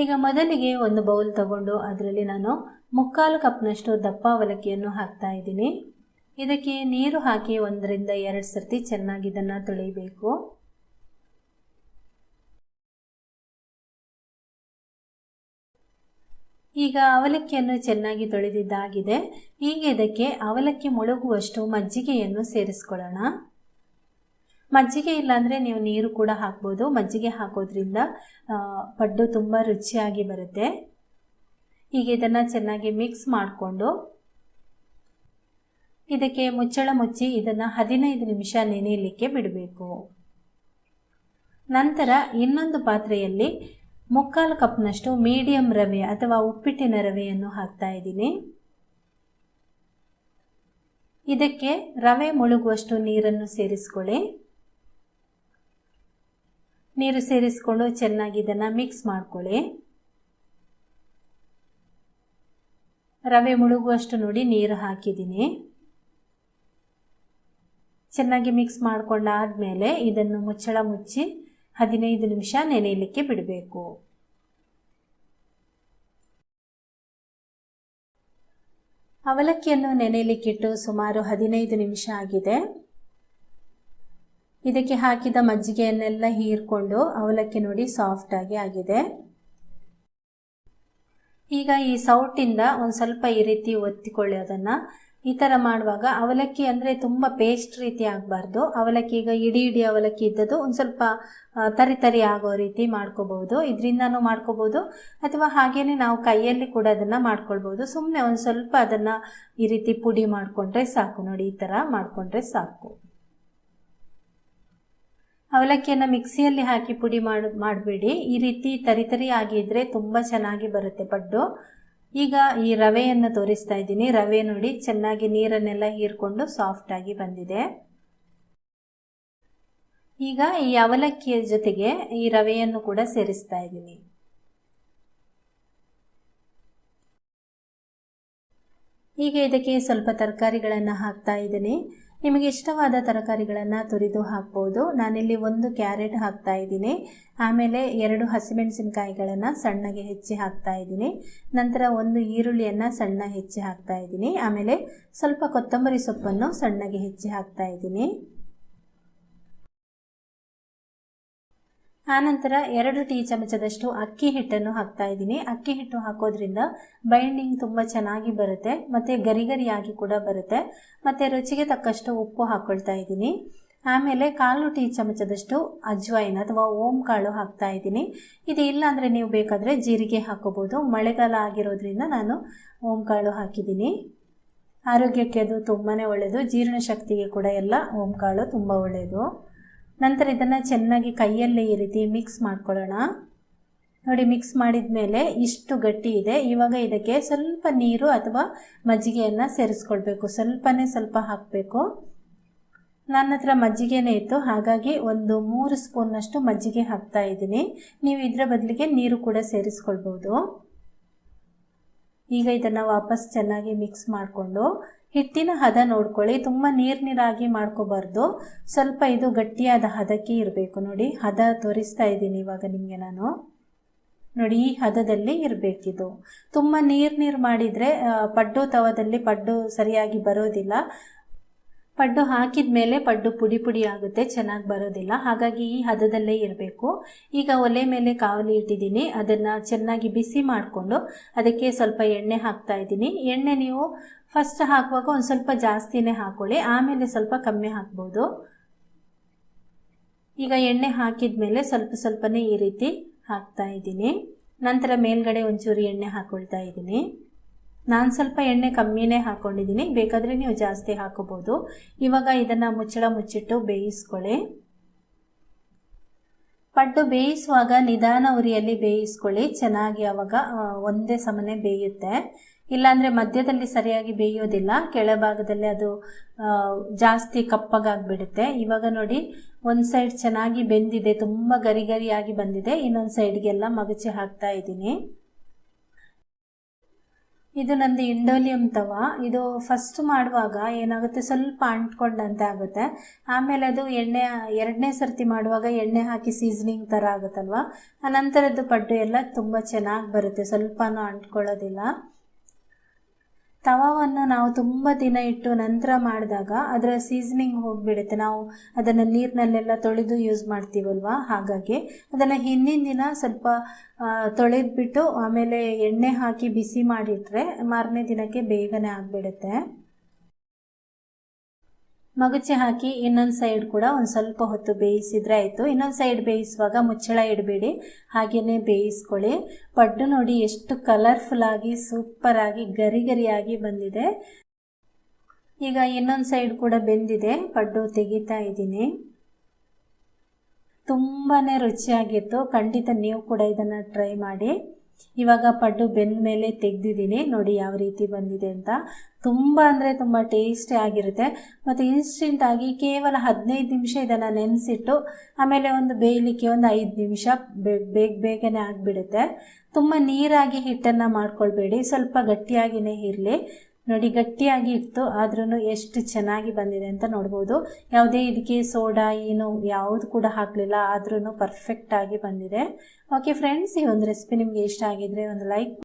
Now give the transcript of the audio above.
ಈಗ ಮೊದಲಿಗೆ ಒಂದು ಬೌಲ್ ತಗೊಂಡು ಅದರಲ್ಲಿ ನಾನು 3/4 ಕಪ್ನಷ್ಟು ದಪ್ಪ ಅವಲಕ್ಕಿಯನ್ನು ಹಾಕ್ತಾ ಇದ್ದೀನಿ. ಇದಕ್ಕೆ ನೀರು ಹಾಕಿ 1 ರಿಂದ 2 ಸರ್ತಿ ಚೆನ್ನಾಗಿ ಇದನ್ನು ತೊಳಿಬೇಕು. ಈಗ ಅವಲಕ್ಕಿಯನ್ನು ಚೆನ್ನಾಗಿ ತೊಳೆದಿದ್ದಾಗಿದೆ. ಈಗ ಇದಕ್ಕೆ ಅವಲಕ್ಕಿ ಮುಳುಗುವಷ್ಟು ಮಜ್ಜಿಗೆಯನ್ನು ಸೇರಿಸ್ಕೊಳ್ಳೋಣ. ಮಜ್ಜಿಗೆ ಇಲ್ಲಾಂದರೆ ನೀವು ನೀರು ಕೂಡ ಹಾಕ್ಬೋದು. ಮಜ್ಜಿಗೆ ಹಾಕೋದ್ರಿಂದ ಪಡ್ಡು ತುಂಬ ರುಚಿಯಾಗಿ ಬರುತ್ತೆ. ಈಗ ಇದನ್ನು ಚೆನ್ನಾಗಿ ಮಿಕ್ಸ್ ಮಾಡಿಕೊಂಡು ಇದಕ್ಕೆ ಮುಚ್ಚಳ ಮುಚ್ಚಿ ಇದನ್ನು 15 ನಿಮಿಷ ನೆನೆಯಲಿಕ್ಕೆ ಬಿಡಬೇಕು. ನಂತರ ಇನ್ನೊಂದು ಪಾತ್ರೆಯಲ್ಲಿ 3/4 ಕಪ್ನಷ್ಟು ಮೀಡಿಯಂ ರವೆ ಅಥವಾ ಉಪ್ಪಿಟ್ಟಿನ ರವೆಯನ್ನು ಹಾಕ್ತಾ ಇದ್ದೀನಿ. ಇದಕ್ಕೆ ರವೆ ಮುಳುಗುವಷ್ಟು ನೀರನ್ನು ಸೇರಿಸ್ಕೊಳ್ಳಿ. ನೀರು ಸೇರಿಸ್ಕೊಂಡು ಚೆನ್ನಾಗಿ ಇದನ್ನು ಮಿಕ್ಸ್ ಮಾಡ್ಕೊಳ್ಳಿ. ರವೆ ಮುಳುಗುವಷ್ಟು ನೋಡಿ ನೀರು ಹಾಕಿದ್ದೀನಿ. ಚೆನ್ನಾಗಿ ಮಿಕ್ಸ್ ಮಾಡ್ಕೊಂಡಾದ್ಮೇಲೆ ಇದನ್ನು ಮುಚ್ಚಳ ಮುಚ್ಚಿ 15 ನಿಮಿಷ ನೆನೆಯಲಿಕ್ಕೆ ಬಿಡಬೇಕು. ಅವಲಕ್ಕಿಯನ್ನು ನೆನೆಯಲಿಕ್ಕಿಟ್ಟು ಸುಮಾರು 15 ನಿಮಿಷ ಆಗಿದೆ. ಇದಕ್ಕೆ ಹಾಕಿದ ಮಜ್ಜಿಗೆಯನ್ನೆಲ್ಲ ಹೀರ್ಕೊಂಡು ಅವಲಕ್ಕಿ ನೋಡಿ ಸಾಫ್ಟ್ ಆಗಿದೆ. ಈಗ ಈ ಸೌಟಿಂದ ಒಂದು ಸ್ವಲ್ಪ ಈ ರೀತಿ ಒತ್ತಿಕೊಳ್ಳಿ. ಅದನ್ನು ಈ ಥರ ಮಾಡುವಾಗ ಅವಲಕ್ಕಿ ಅಂದರೆ ತುಂಬ ಪೇಸ್ಟ್ ರೀತಿ ಆಗಬಾರ್ದು. ಅವಲಕ್ಕಿ ಈಗ ಇಡೀ ಅವಲಕ್ಕಿ ಇದ್ದದ್ದು ಒಂದು ಸ್ವಲ್ಪ ತರಿ ಆಗೋ ರೀತಿ ಮಾಡ್ಕೋಬಹುದು. ಇದರಿಂದನೂ ಮಾಡ್ಕೋಬಹುದು ಅಥವಾ ಹಾಗೇನೆ ನಾವು ಕೈಯಲ್ಲಿ ಕೂಡ ಅದನ್ನು ಮಾಡ್ಕೊಳ್ಬೋದು. ಸುಮ್ಮನೆ ಒಂದು ಸ್ವಲ್ಪ ಅದನ್ನು ಈ ರೀತಿ ಪುಡಿ ಮಾಡಿಕೊಂಡ್ರೆ ಸಾಕು. ನೋಡಿ, ಈ ಥರ ಮಾಡಿಕೊಂಡ್ರೆ ಸಾಕು. ಅವಲಕ್ಕಿಯನ್ನು ಮಿಕ್ಸಿಯಲ್ಲಿ ಹಾಕಿ ಪುಡಿ ಮಾಡಬೇಡಿ. ಈ ರೀತಿ ತರಿ ಆಗಿದ್ರೆ ತುಂಬ ಚೆನ್ನಾಗಿ ಬರುತ್ತೆ ಪಡ್ಡು. ಈಗ ಈ ರವೆಯನ್ನು ತೋರಿಸ್ತಾ ಇದ್ದೀನಿ. ರವೆ ನೋಡಿ ಚೆನ್ನಾಗಿ ನೀರನ್ನೆಲ್ಲ ಹೀರ್ಕೊಂಡು ಸಾಫ್ಟ್ ಆಗಿ ಬಂದಿದೆ. ಈಗ ಈ ಅವಲಕ್ಕಿಯ ಜೊತೆಗೆ ಈ ರವೆಯನ್ನು ಕೂಡ ಸೇರಿಸ್ತಾ ಇದ್ದೀನಿ. ಈಗ ಇದಕ್ಕೆ ಸ್ವಲ್ಪ ತರಕಾರಿಗಳನ್ನು ಹಾಕ್ತಾ ಇದ್ದೀನಿ. ನಿಮಗೆ ಇಷ್ಟವಾದ ತರಕಾರಿಗಳನ್ನು ತುರಿದು ಹಾಕ್ಬೋದು. ನಾನಿಲ್ಲಿ 1 ಕ್ಯಾರೆಟ್ ಹಾಕ್ತಾ ಇದ್ದೀನಿ. ಆಮೇಲೆ 2 ಹಸಿಮೆಣಸಿನಕಾಯಿಗಳನ್ನು ಸಣ್ಣಗೆ ಹೆಚ್ಚಿ ಹಾಕ್ತಾ ಇದ್ದೀನಿ. ನಂತರ 1 ಈರುಳ್ಳಿಯನ್ನು ಸಣ್ಣ ಹೆಚ್ಚಿ ಹಾಕ್ತಾ ಇದ್ದೀನಿ. ಆಮೇಲೆ ಸ್ವಲ್ಪ ಕೊತ್ತಂಬರಿ ಸೊಪ್ಪನ್ನು ಸಣ್ಣಗೆ ಹೆಚ್ಚಿ ಹಾಕ್ತಾ ಇದ್ದೀನಿ. ಆನಂತರ 2 ಟೀ ಚಮಚದಷ್ಟು ಅಕ್ಕಿ ಹಿಟ್ಟನ್ನು ಹಾಕ್ತಾ ಇದ್ದೀನಿ. ಅಕ್ಕಿ ಹಿಟ್ಟು ಹಾಕೋದ್ರಿಂದ ಬೈಂಡಿಂಗ್ ತುಂಬ ಚೆನ್ನಾಗಿ ಬರುತ್ತೆ ಮತ್ತು ಗರಿಯಾಗಿ ಕೂಡ ಬರುತ್ತೆ. ಮತ್ತು ರುಚಿಗೆ ತಕ್ಕಷ್ಟು ಉಪ್ಪು ಹಾಕ್ಕೊಳ್ತಾ ಇದ್ದೀನಿ. ಆಮೇಲೆ 1/4 ಟೀ ಚಮಚದಷ್ಟು ಅಜ್ವೈನ್ ಅಥವಾ ಓಂ ಕಾಳು ಹಾಕ್ತಾ ಇದ್ದೀನಿ. ಇದು ಇಲ್ಲ ಅಂದರೆ ನೀವು ಬೇಕಾದರೆ ಜೀರಿಗೆ ಹಾಕೋಬೋದು. ಮಳೆಗಾಲ ಆಗಿರೋದ್ರಿಂದ ನಾನು ಓಂ ಕಾಳು ಹಾಕಿದ್ದೀನಿ. ಆರೋಗ್ಯಕ್ಕೆ ಅದು ತುಂಬಾ ಒಳ್ಳೆಯದು. ಜೀರ್ಣಶಕ್ತಿಗೆ ಕೂಡ ಎಲ್ಲ ಓಂ ಕಾಳು ತುಂಬ ಒಳ್ಳೆಯದು. ನಂತರ ಇದನ್ನು ಚೆನ್ನಾಗಿ ಕೈಯಲ್ಲೇ ಈ ರೀತಿ ಮಿಕ್ಸ್ ಮಾಡ್ಕೊಳ್ಳೋಣ. ನೋಡಿ, ಮಿಕ್ಸ್ ಮಾಡಿದ ಮೇಲೆ ಇಷ್ಟು ಗಟ್ಟಿ ಇದೆ. ಇವಾಗ ಇದಕ್ಕೆ ಸ್ವಲ್ಪ ನೀರು ಅಥವಾ ಮಜ್ಜಿಗೆಯನ್ನು ಸೇರಿಸ್ಕೊಳ್ಬೇಕು. ಸ್ವಲ್ಪ ಹಾಕಬೇಕು. ನನ್ನ ಹತ್ರ ಮಜ್ಜಿಗೆನೇ ಇತ್ತು, ಹಾಗಾಗಿ ಒಂದು 3 ಸ್ಪೂನ್ನಷ್ಟು ಮಜ್ಜಿಗೆ ಹಾಕ್ತಾ ಇದ್ದೀನಿ. ನೀವು ಇದರ ಬದಲಿಗೆ ನೀರು ಕೂಡ ಸೇರಿಸ್ಕೊಳ್ಬೋದು. ಈಗ ಇದನ್ನು ವಾಪಸ್ ಚೆನ್ನಾಗಿ ಮಿಕ್ಸ್ ಮಾಡಿಕೊಂಡು ಹಿಟ್ಟಿನ ಹದ ನೋಡ್ಕೊಳ್ಳಿ. ತುಂಬ ನೀರಾಗಿ ಮಾಡ್ಕೋಬಾರ್ದು. ಸ್ವಲ್ಪ ಇದು ಗಟ್ಟಿಯಾದ ಹದಕ್ಕೆ ಇರಬೇಕು. ನೋಡಿ, ಹದ ತೋರಿಸ್ತಾ ಇದ್ದೀನಿ ಇವಾಗ ನಿಮಗೆ ನಾನು. ನೋಡಿ, ಈ ಹದದಲ್ಲಿ ಇರಬೇಕಿದು. ತುಂಬ ನೀರು ಮಾಡಿದರೆ ಪಡ್ಡು ತವದಲ್ಲಿ ಪಡ್ಡು ಸರಿಯಾಗಿ ಬರೋದಿಲ್ಲ. ಪಡ್ಡು ಹಾಕಿದ ಮೇಲೆ ಪಡ್ಡು ಪುಡಿ ಆಗುತ್ತೆ, ಚೆನ್ನಾಗಿ ಬರೋದಿಲ್ಲ. ಹಾಗಾಗಿ ಈ ಹದದಲ್ಲೇ ಇರಬೇಕು. ಈಗ ಒಲೆ ಮೇಲೆ ಕಾವಲಿ ಇಟ್ಟಿದ್ದೀನಿ. ಅದನ್ನು ಚೆನ್ನಾಗಿ ಬಿಸಿ ಮಾಡಿಕೊಂಡು ಅದಕ್ಕೆ ಸ್ವಲ್ಪ ಎಣ್ಣೆ ಹಾಕ್ತಾ ಇದ್ದೀನಿ. ಎಣ್ಣೆ ನೀವು ಫಸ್ಟ್ ಹಾಕುವಾಗ ಒಂದು ಸ್ವಲ್ಪ ಜಾಸ್ತಿನೇ ಹಾಕೊಳ್ಳಿ, ಆಮೇಲೆ ಸ್ವಲ್ಪ ಕಮ್ಮಿ ಹಾಕ್ಬೋದು. ಈಗ ಎಣ್ಣೆ ಹಾಕಿದ ಮೇಲೆ ಸ್ವಲ್ಪನೇ ಈ ರೀತಿ ಹಾಕ್ತಾ ಇದ್ದೀನಿ. ನಂತರ ಮೇಲ್ಗಡೆ ಒಂಚೂರು ಎಣ್ಣೆ ಹಾಕೊಳ್ತಾ ಇದ್ದೀನಿ. ನಾನು ಸ್ವಲ್ಪ ಎಣ್ಣೆ ಕಮ್ಮಿನೇ ಹಾಕ್ಕೊಂಡಿದ್ದೀನಿ, ಬೇಕಾದರೆ ನೀವು ಜಾಸ್ತಿ ಹಾಕೋಬೋದು. ಇವಾಗ ಇದನ್ನು ಮುಚ್ಚಳ ಮುಚ್ಚಿಟ್ಟು ಬೇಯಿಸ್ಕೊಳ್ಳಿ. ಪಡ್ಡು ಬೇಯಿಸುವಾಗ ನಿಧಾನ ಉರಿಯಲ್ಲಿ ಬೇಯಿಸ್ಕೊಳ್ಳಿ. ಚೆನ್ನಾಗಿ ಆವಾಗ ಒಂದೇ ಸಮನೆ ಬೇಯುತ್ತೆ. ಇಲ್ಲಾಂದರೆ ಮಧ್ಯದಲ್ಲಿ ಸರಿಯಾಗಿ ಬೇಯೋದಿಲ್ಲ, ಕೆಳಭಾಗದಲ್ಲಿ ಅದು ಜಾಸ್ತಿ ಕಪ್ಪಗಾಗ್ಬಿಡುತ್ತೆ. ಇವಾಗ ನೋಡಿ, ಒಂದು ಸೈಡ್ ಚೆನ್ನಾಗಿ ಬೆಂದಿದೆ, ತುಂಬ ಗರಿಯಾಗಿ ಬಂದಿದೆ. ಇನ್ನೊಂದು ಸೈಡ್ಗೆಲ್ಲ ಮಗಚಿ ಹಾಕ್ತಾ ಇದ್ದೀನಿ. ಇದು ನಂದು ಇಂಡೋಲಿಯಂ ತವ. ಇದು ಫಸ್ಟ್ ಮಾಡುವಾಗ ಏನಾಗುತ್ತೆ, ಸ್ವಲ್ಪ ಅಂಟ್ಕೊಂಡಂತೆ ಆಗುತ್ತೆ. ಆಮೇಲೆ ಅದು ಎರಡನೇ ಸರ್ತಿ ಮಾಡುವಾಗ ಎಣ್ಣೆ ಹಾಕಿ ಸೀಸನಿಂಗ್ ಥರ ಆಗುತ್ತಲ್ವ, ಅನಂತರದ್ದು ಪಡ್ಡು ಎಲ್ಲ ತುಂಬ ಚೆನ್ನಾಗಿ ಬರುತ್ತೆ, ಸ್ವಲ್ಪನೂ ಅಂಟ್ಕೊಳ್ಳೋದಿಲ್ಲ. ತವಾವನ್ನು ನಾವು ತುಂಬ ದಿನ ಇಟ್ಟು ನಂತರ ಮಾಡಿದಾಗ ಅದರ ಸೀಸನಿಂಗ್ ಹೋಗಿಬಿಡುತ್ತೆ. ನಾವು ಅದನ್ನು ನೀರಿನಲ್ಲೆಲ್ಲ ತೊಳೆದು ಯೂಸ್ ಮಾಡ್ತೀವಲ್ವ, ಹಾಗಾಗಿ ಅದನ್ನು ಹಿಂದಿನ ದಿನ ಸ್ವಲ್ಪ ತೊಳೆದ್ಬಿಟ್ಟು ಆಮೇಲೆ ಎಣ್ಣೆ ಹಾಕಿ ಬಿಸಿ ಮಾಡಿಟ್ರೆ ಮಾರನೇ ದಿನಕ್ಕೆ ಬೇಗನೆ ಆಗಿಬಿಡುತ್ತೆ. ಮಗುಚಿ ಹಾಕಿ ಇನ್ನೊಂದು ಸೈಡ್ ಕೂಡ ಒಂದು ಸ್ವಲ್ಪ ಹೊತ್ತು ಬೇಯಿಸಿದ್ರೆ ಆಯಿತು. ಇನ್ನೊಂದು ಸೈಡ್ ಬೇಯಿಸುವಾಗ ಮುಚ್ಚಳ ಇಡಬೇಡಿ, ಹಾಗೆಯೇ ಬೇಯಿಸ್ಕೊಳ್ಳಿ. ಪಡ್ಡು ನೋಡಿ ಎಷ್ಟು ಕಲರ್ಫುಲ್ ಆಗಿ ಸೂಪರ್ ಆಗಿ ಗರಿ ಗರಿಯಾಗಿ ಬಂದಿದೆ. ಈಗ ಇನ್ನೊಂದು ಸೈಡ್ ಕೂಡ ಬೆಂದಿದೆ, ಪಡ್ಡು ತೆಗಿತಾ ಇದ್ದೀನಿ. ತುಂಬಾ ರುಚಿಯಾಗಿತ್ತು, ಖಂಡಿತ ನೀವು ಕೂಡ ಇದನ್ನು ಟ್ರೈ ಮಾಡಿ. ಇವಾಗ ಪಡ್ಡು ಬೆಂದ ಮೇಲೆ ತೆಗೆದಿದ್ದೀನಿ, ನೋಡಿ ಯಾವ ರೀತಿ ಬಂದಿದೆ ಅಂತ. ತುಂಬ ಅಂದರೆ ತುಂಬ ಟೇಸ್ಟಿ ಆಗಿರುತ್ತೆ. ಮತ್ತು ಇನ್ಸ್ಟೆಂಟಾಗಿ ಕೇವಲ 15 ನಿಮಿಷ ಇದನ್ನು ನೆನೆಸಿಟ್ಟು ಆಮೇಲೆ ಒಂದು ಬೇಯಲಿಕ್ಕೆ ಒಂದು 5 ನಿಮಿಷ ಬೇಗನೆ ಆಗಿಬಿಡುತ್ತೆ. ತುಂಬ ನೀರಾಗಿ ಹಿಟ್ಟನ್ನು ಮಾಡ್ಕೊಳ್ಬೇಡಿ, ಸ್ವಲ್ಪ ಗಟ್ಟಿಯಾಗಿಯೇ ಇರಲಿ. ನೋಡಿ ಗಟ್ಟಿಯಾಗಿ ಇತ್ತು, ಆದ್ರೂ ಎಷ್ಟು ಚೆನ್ನಾಗಿ ಬಂದಿದೆ ಅಂತ ನೋಡ್ಬೋದು. ಯಾವುದೇ ಇದಕ್ಕೆ ಸೋಡಾ ಏನು ಯಾವುದು ಕೂಡ ಹಾಕಲಿಲ್ಲ, ಆದ್ರೂ ಪರ್ಫೆಕ್ಟಾಗಿ ಬಂದಿದೆ. ಓಕೆ ಫ್ರೆಂಡ್ಸ್, ಈ ಒಂದು ರೆಸಿಪಿ ನಿಮಗೆ ಇಷ್ಟ ಆಗಿದ್ರೆ ಒಂದು ಲೈಕ್